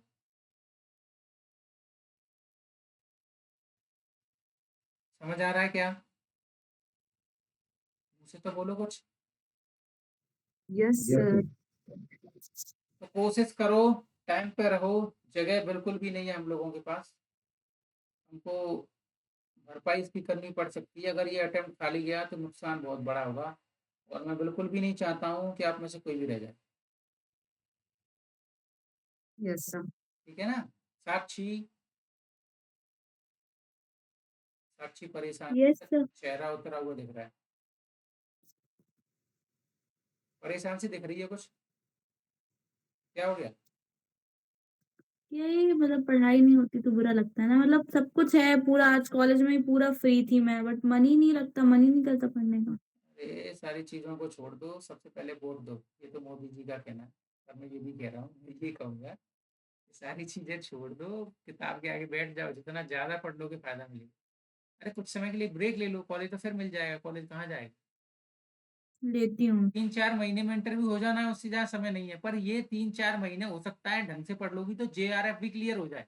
समझ आ रहा है क्या? मुझसे तो बोलो कुछ। Yes yes sir. सर। तो कोशिश करो, टाइम पे रहो। जगह बिल्कुल भी नहीं है हम लोगों के पास, हमको भरपाई इसकी करनी पड़ सकती है। अगर ये अटेम्प्ट खाली गया तो नुकसान बहुत बड़ा होगा, और मैं बिल्कुल भी नहीं चाहता हूँ कि आप में से कोई भी रह जाए। Yes sir. ठीक है ना? साक्षी, साक्षी परेशान, यस सर। चेहरा उतरा हुआ दिख रहा है, परेशान सी दिख रही है कुछ, क्या हो गया? यही मतलब पढ़ाई नहीं होती तो बुरा लगता है ना, मतलब सब कुछ है पूरा, आज कॉलेज में ही पूरा फ्री थी मैं, बट मन ही नहीं लगता, मन ही नहीं करता पढ़ने का। अरे सारी चीज़ों को छोड़ दो, सबसे पहले वोट दो, ये तो मोदी जी का कहना है। और मैं ये भी कह रहा हूँ, मैं ये कहूँगा, सारी चीजें छोड़ दो, किताब के आगे बैठ जाओ, जितना ज्यादा पढ़ लोगे फायदा मिलेगा। अरे कुछ समय के लिए ब्रेक ले लो, कॉलेज तो फिर मिल जाएगा, कॉलेज कहाँ जाएगा? लेती हूँ। 3-4 महीने में इंटरव्यू हो जाना है, उससे ज्यादा समय नहीं है। पर ये 3-4 महीने हो सकता है ढंग से पढ़ लोगी तो JRF भी क्लियर हो जाए।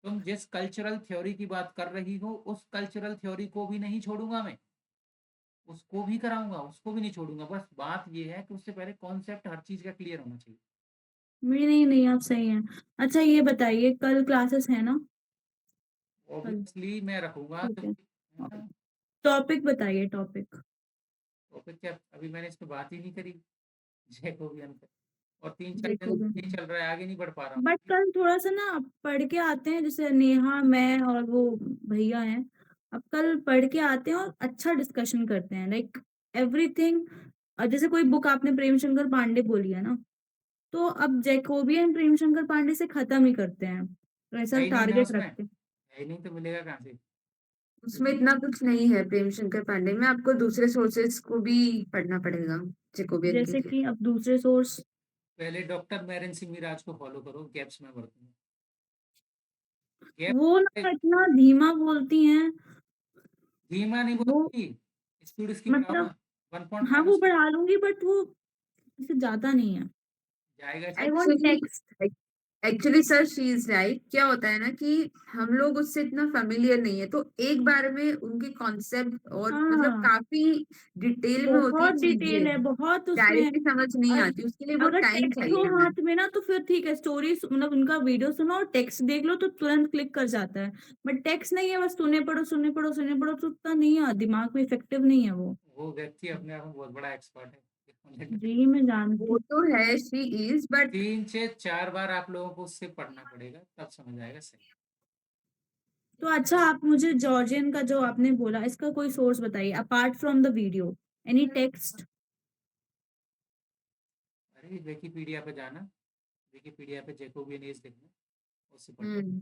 तुम जिस कल्चरल थ्योरी की बात कर रही हो, उस कल्चरल थ्योरी को भी नहीं छोड़ूंगा मैं, उसको भी कराऊंगा, उसको भी नहीं छोड़ूंगा। बस बात ये है कि उससे पहले कॉन्सेप्ट हर चीज का क्लियर होना चाहिए। नहीं नहीं नहीं, आप सही हैं। अच्छा ये बताइए, कल क्लासेस है ना? कल। ऑब्वियसली मैं रखूंगा ठीक है। क्योंकि, है ना? टॉपिक बताइए, टॉपिक। टॉपिक क्या, अभी मैंने इस पे बात ही नहीं करी, जैकोबियन पे, और 3-4 दिन देखो, नहीं चल रहा है, आगे नहीं बढ़ पा रहा बट हूँ। कल थोड़ा सा ना पढ़ के आते हैं, जैसे नेहा, मैं और वो भैया हैं। अब कल पढ़ के आते हैं और अच्छा डिस्कशन करते हैं, लाइक एवरीथिंग। जैसे कोई बुक आपने प्रेमशंकर पांडे बोली है ना, तो अब जैकोबियन प्रेमशंकर पांडे से खत्म ही करते हैं, तो ऐसा है ही नहीं ना टारगेट उसमें, रखते हैं। है ही नहीं तो मिलेगा कहाँ से? उसमें इतना कुछ नहीं है प्रेमशंकर पांडे में, आपको दूसरे सोर्सेस को भी पढ़ना पड़ेगा जैकोबियन के जैसे लिए। कि अब दूसरे सोर्स। पहले डॉक्टर मैरन सिंह मिराज को फॉलो करो, गैप्स में बरतूंगा। गैप वो ना इतना धीमा बोलती हैं, धीमा नहीं वो बोलती, स्पीड इसकी बढ़ाओ मतलब ना, हाँ 1.5 वो स्पीड बढ़ा लूंगी बट वो इससे ज्यादा नहीं है। जाएगा आई इससे। Want actually text. Actually sir she is right. क्या होता है ना कि हम लोग उससे इतना फेमिलियर नहीं है, तो एक बार में उनके कॉन्सेप्ट और मतलब हाँ काफी डिटेल में होती है बहुत डिटेल है, चीजें, बहुत उसमें है। डायरेक्टली समझ नहीं और आती, उसके लिए बहुत अगर टाइम टेक्स्ट हो चाहिए हमें। हाथ में ना तो फिर ठीक है, स्टोरी मतलब उनका वीडियो सुनो और टेक्स्ट देख लो तो तुरंत क्लिक कर जाता है। बट टेक्स्ट नहीं है, बस सुने पढ़ो सुने पढ़ो सुने पढ़ो तो उतना नहीं है, दिमाग में इफेक्टिव नहीं है वो। वो व्यक्ति अपने आप में बहुत बड़ा एक्सपर्ट है। जी मैं जानती वो तो है, शी इज, बट 3 से 4 बार आप लोगों को उससे पढ़ना पड़ेगा, तब समझ आएगा सही। तो अच्छा आप मुझे जॉर्जियन का जो आपने बोला इसका कोई सोर्स बताइए apart from the video, any text. अरे विकिपीडिया पे जाना, विकिपीडिया पे जैकोबियन एज लिखना, उससे पढ़ लो। हम्म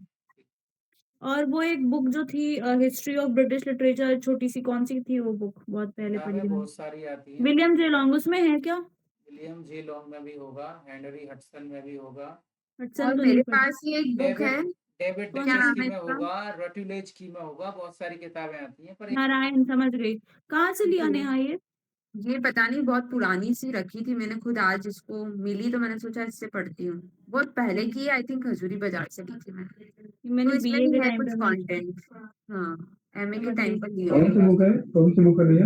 और वो एक बुक जो थी हिस्ट्री ऑफ ब्रिटिश लिटरेचर, छोटी सी कौन सी थी वो बुक, बहुत पहले पढ़ी किताबें थी मैंने। बहुत सारी आती हैं। विलियम जे लॉन्ग उसमें है क्या? विलियम जे लॉन्ग में भी होगा, हेनरी हडसन में भी होगा, हटसन और तो नहीं मेरे पढ़ी। पास ये एक बुक है। डेविड डेविड कौन क्या सी? नाम डिचेस्की है में इसका? होगा, रटुलेज की में होगा, बहुत सारी किताबें आती हैं पर नारायण, समझ गई। कहाँ से लिया ये नेहा ये? ये पता नहीं, बहुत पुरानी सी रखी थी मैंने खुद, आज इसको मिली तो मैंने सोचा इससे पढ़ती हूँ। बहुत पहले की, आई थिंक हजूरी बाजार से ली थी मैंने। ये मैंने तो इसमें बीए भी के है टाइम पे कुछ मैंने कंटेंट। हाँ, एमए के समझ टाइम गई। पर लिया कौन सी होगा। बुक है, कौन सी बुक है भैया?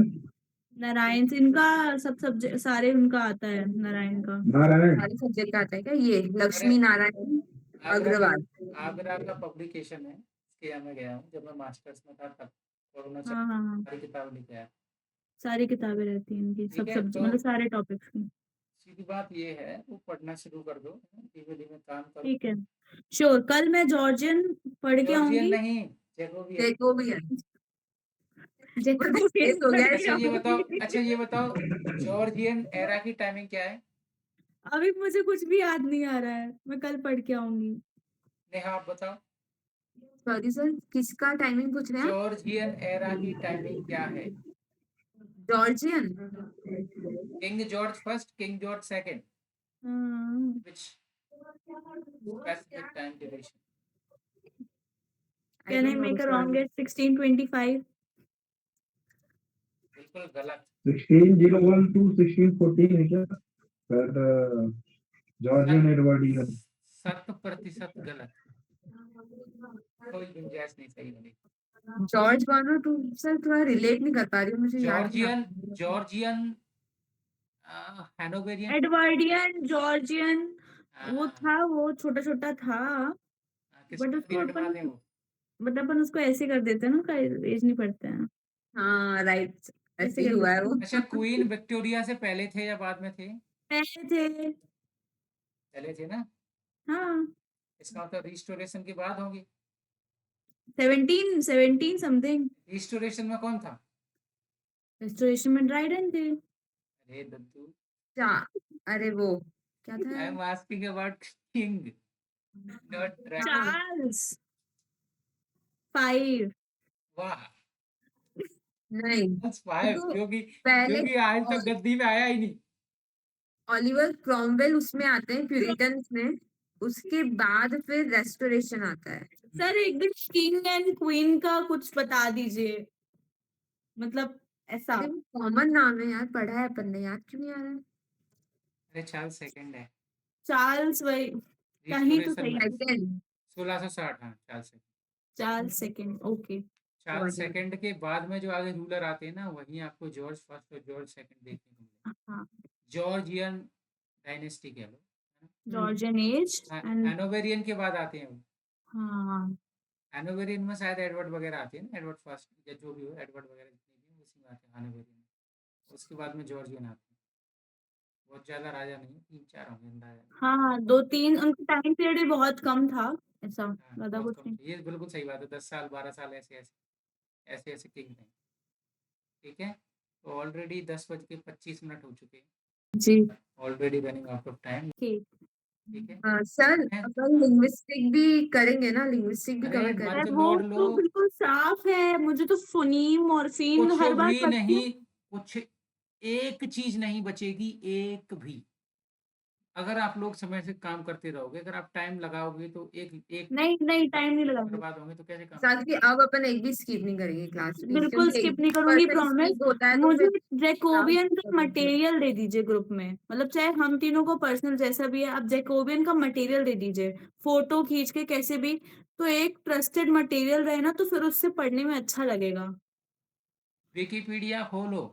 नारायण से इनका सब सब्जेक्ट सारे उनका आता है, नारायण का। नारायण। सारे सब्जेक्ट का आता है क्या? ये अरे लक्ष्मी नारायण आगरा का अग्रवाल। आगरा का पब्लिकेशन है, इसके यहाँ मैं गया हूँ जब मैं मास्टर्स में था, तब कोरोना चल हाँ हाँ हाँ, सारी किताब लेके आया। सारी किताबें रहती हैं इनकी, ठीक सब है, सब्जेक्ट तो मतलब सारे टॉपिक्स की। सीधी बात ये है, वो पढ़ना शुरू कर दो, धीमे धीमे काम करो। ठीक है, श्योर, कल मैं जॉर्जियन पढ़ के जॉर्जियन आऊंगी। नहीं, जैकोबियन। देखो भी है। जैकोबियन ये हो पढ़ गया के अच्छा ये बताओ, आऊंगी। अच्छा ये बताओ, जॉर्जियन एरा की टाइमिंग क्या है? अभी मुझे कुछ भी याद नहीं आ रहा है, मैं कल पढ़ के आऊंगी। नेहा आप बताओ, सॉरी सर, किसका टाइमिंग पूछ रहे हैं आप? जॉर्जियन एरा की टाइमिंग क्या है? Georgian. King George first, King George second, हाँ, which specific time duration? I can I don't know make a sir. Wrong guess? 1625। बिल्कुल गलत। 1601 टू 1614 है क्या? पर शत जॉर्जियन एडवर्डियन। 100% गलत, कोई गुंजाइश नहीं सही होने की। जॉर्ज वानो टू। सर थोड़ा रिलेट नहीं कर पा रही हूँ, मुझे याद नहीं आ जॉर्जियन रहा। Georgian Hanoverian. एडवर्डियन, जॉर्जियन, वो हाँ, था, वो छोटा छोटा था। बट किसके उसको पीरियड में अपन आते हैं वो? मतलब अपन उसको ऐसे कर देते हैं ना, उसका एज नहीं पढ़ते हैं, हाँ राइट, ऐसे ऐसे ही कर हुआ है देते वो। हैं। अच्छा, क्वीन विक्टोरिया से पहले थे या बाद में थे? पहले थे। पहले थे ना, हाँ, इसका मतलब रिस्टोरेशन के बाद होंगे। 1717 समथिंग। रिस्टोरेशन में कौन था? रेस्टोरेशन में ड्राइडन थे। अरे दद्दू, क्या? अरे वो क्या आई था? Am asking about king, not dragon. हाँ, चार्ल्स 5। वाह, नहीं, चार्ल्स वो फाइव, तो क्योंकि पहले क्योंकि आज तक गद्दी में आया ही नहीं। ओलिवर क्रॉमवेल उसमें आते हैं, प्यूरिटन्स में। उसके बाद फिर रेस्टोरेशन आता है। सर एक दिन किंग एंड क्वीन का कुछ बता दीजिए, मतलब ऐसा। अरे वो कॉमन नाम है यार, पढ़ा है अपन ने, याद क्यों नहीं आ रहा है? अरे चार्ल्स सेकंड है चार्ल्स वही, कहीं तो रिस्टोरेशन सही। में, सेकंड। 1660। हाँ, Charles second. Charles second, okay. Charles second के बाद में जो आगे रूलर आते हैं ना, वहीं आपको जॉर्ज फर्स्ट और जॉर्ज सेकंड देखने को मिलेगा। हाँ, जॉर्जियन डायनेस्टी कह लो, है जॉर्जियन एज ना? एंड हैनोवेरियन के बाद आते हैं वो। हाँ। हैनोवेरियन में शायद एडवर्ड वगैरह आते हैं ना, एडवर्ड फर्स्ट या जो भी हो, एडवर्ड वगैरह जितने भी हैं, उसी में आते हैं हैनोवेरियन में। उसके बाद में जॉर्जियन आते हैं। बहुत ज़्यादा राजा नहीं, 3-4 होंगे अंदाजा। हाँ हाँ, 2-3 उनका टाइम पीरियड भी बहुत कम था, ऐसा हाँ, ज्यादा बहुत कुछ कम नहीं। थे, ये बिल्कुल सही बात है, 10 साल 12 साल ऐसे ऐसे ऐसे ऐसे किंग थे। ठीक है, तो ऑलरेडी 10:25 हो चुके जी। हैं, already running out of time. ठीक। ठीक है, सर मैं अपन हाँ, लिंग्विस्टिक भी करेंगे ना, लिंग्विस्टिक भी अरे कवर मत सर करेंगे। वो लोड लो, तो बिल्कुल साफ है, मुझे तो फोनीम मॉर्फीम कुछ हर बार भी पढ़ती हूँ। नहीं, कुछ एक चीज नहीं बचेगी, एक भी। अगर आप लोग समय से काम करते रहोगे, अगर आप टाइम लगाओगे तो एक एक नहीं नहीं टाइम नहीं लगाऊंगी, बर्बाद होंगे तो कैसे काम साक्षी अब अपन एक भी स्किप नहीं करेंगे क्लास प्लीज, बिल्कुल क्योंकि स्किप एक नहीं करूंगी, पर्सन प्रॉमिस। स्किप होता है तो मुझे फिर जैकोबियन का क्लास मटेरियल दे दीजिए ग्रुप में, मतलब चाहे हम तीनों को पर्सनल जैसा भी है, आप जैकोबियन का मटेरियल दे दीजिए, फोटो खींच के कैसे भी, तो एक ट्रस्टेड मटेरियल रहे ना, तो फिर उससे पढ़ने में अच्छा लगेगा। विकिपीडिया खोलो,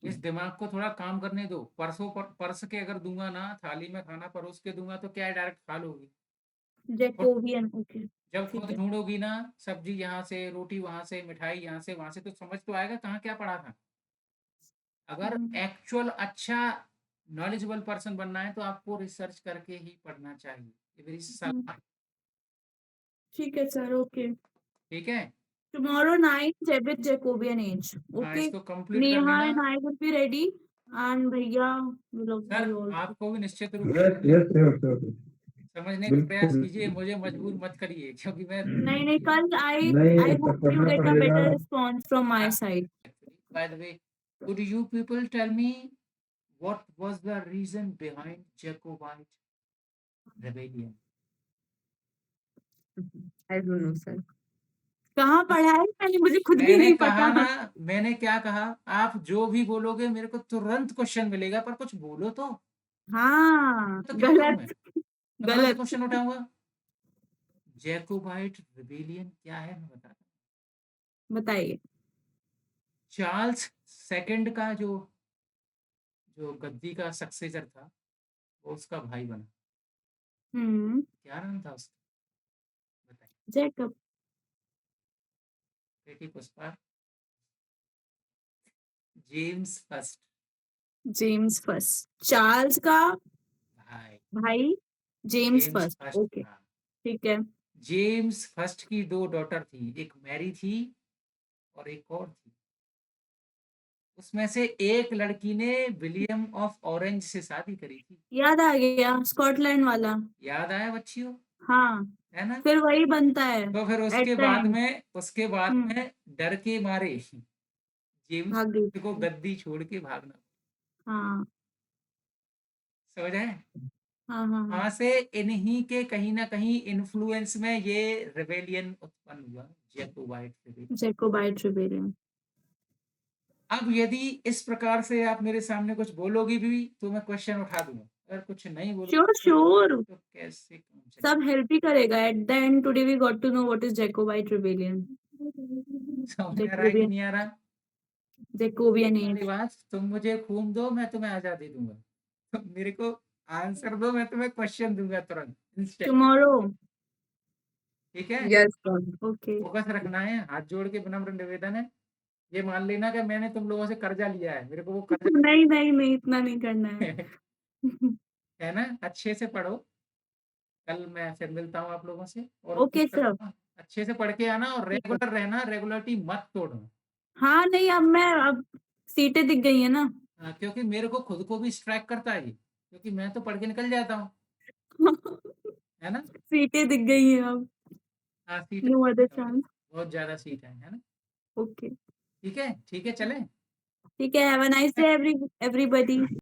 इस दिमाग को थोड़ा काम करने दो। पर्स के अगर दूंगा ना, थाली में खाना परोस के दूंगा तो क्या है, डायरेक्ट खा लोगी। जैकोबियन, ओके जब ठीक खुद है। ढूंढोगी ना, सब्जी यहाँ से, रोटी वहां से, मिठाई यहाँ से वहां से, तो समझ तो आएगा कहाँ क्या पड़ा था। अगर हम्म, एक्चुअल अच्छा नॉलेजेबल पर्सन बनना है तो आपको रिसर्च करके ही पढ़ना चाहिए, ये मेरी हम्म, सलाह है, ठीक है सर, ओके। ठीक है। Tomorrow 9 with Jacobian age. हाँ, Okay. इसको कंप्लीट कर Neha लेना। and I will be ready. And भैया will सर be also. आपको भी निश्चित रूप यस से यस श्योर श्योर समझने का प्रयास बिल्कुल कीजिए, मुझे मजबूर मत करिए, क्योंकि मैं नहीं नहीं, कल नहीं I तब hope you करना get a पड़ेगा better response from my side. By the way, could you people tell me what was the reason behind Jacobite rebellion? I don't no sir. कहाँ पढ़ा है मैंने, मुझे खुद भी मैंने नहीं कहा पता। ना, मैंने क्या कहा, आप जो भी बोलोगे मेरे को तुरंत क्वेश्चन मिलेगा, पर कुछ बोलो हाँ तो क्या करूं मैं, गलत, तुरंत गलत। क्वेश्चन उठाऊंगा। जैकोबाइट रिबेलियन क्या है मैं बताता हूँ। बताइए। चार्ल्स सेकंड का जो जो गद्दी का सक्सेसर था, वो उसका भाई बना। हम्म, क्या नाम था उसका, बताइए। जैकब। बेटी Pushpa, James first James first, Charles का भाई, भाई James James first, first okay था। ठीक है। जेम्स फर्स्ट की दो डॉटर थी, एक मैरी थी और एक और थी। उसमें से एक लड़की ने विलियम ऑफ ऑरेंज से शादी करी थी। याद आ गया, स्कॉटलैंड वाला। याद आया बच्चियों, हाँ, है ना। फिर वही बनता है तो फिर एट द एंड। उसके बाद में डर के मारे जेम्स भाग गई। को गद्दी छोड़ के भागना, हाँ समझ आए। हाँ हाँ हाँ। वहां से इन्हीं के कहीं ना कहीं इन्फ्लुएंस में ये रिबेलियन उत्पन्न हुआ, जैकोबाइट रिबेलियन। Jacobite rebellion. अब यदि इस प्रकार से आप मेरे सामने कुछ बोलोगी भी तो मैं क्वेश्चन उठा दूंगा, अगर कुछ नहीं श्योर बोलोगी श्योर, तो कैसे काम सब चलेगा। हेल्प ही करेगा। At the end today we got to know what is Jacobite rebellion. समझ आ रहा है कि जैकोबियन, नहीं आ रहा। जैकोबियन वाली एज। बात, तुम मुझे खून दो मैं तुम्हें आजादी दूंगा, तुम मेरे को आंसर दो मैं तुम्हें क्वेश्चन दूंगा तुरंत इंस्टेंट, टुमारो, ठीक है। Yes sir. ओके। फोकस रखना है, हाथ जोड़ के विनम्र निवेदन है। ये मान लेना कि मैंने तुम लोगों से कर्जा लिया है, मेरे को वो कर्जा नहीं नहीं नहीं, इतना नहीं करना है। है ना। अच्छे से पढ़ो, कल मैं फिर मिलता हूँ आप लोगों से, और ओके सर। अच्छे से पढ़ के आना और ठीक है। रेगुलर रहना, रेगुलरिटी मत तोड़ना। हाँ नहीं, अब सीटें दिख गई है ना। हाँ, क्योंकि मेरे को खुद को भी स्ट्राइक करता है ये, क्योंकि मैं तो पढ़ के निकल जाता हूँ, है ना। सीटें दिख गई हैं अब। हाँ सीट नो अदर बहुत चांस। बहुत ज्यादा सीट है ना। ओके ठीक है, ठीक है, चलें। ठीक है, have a nice day everybody.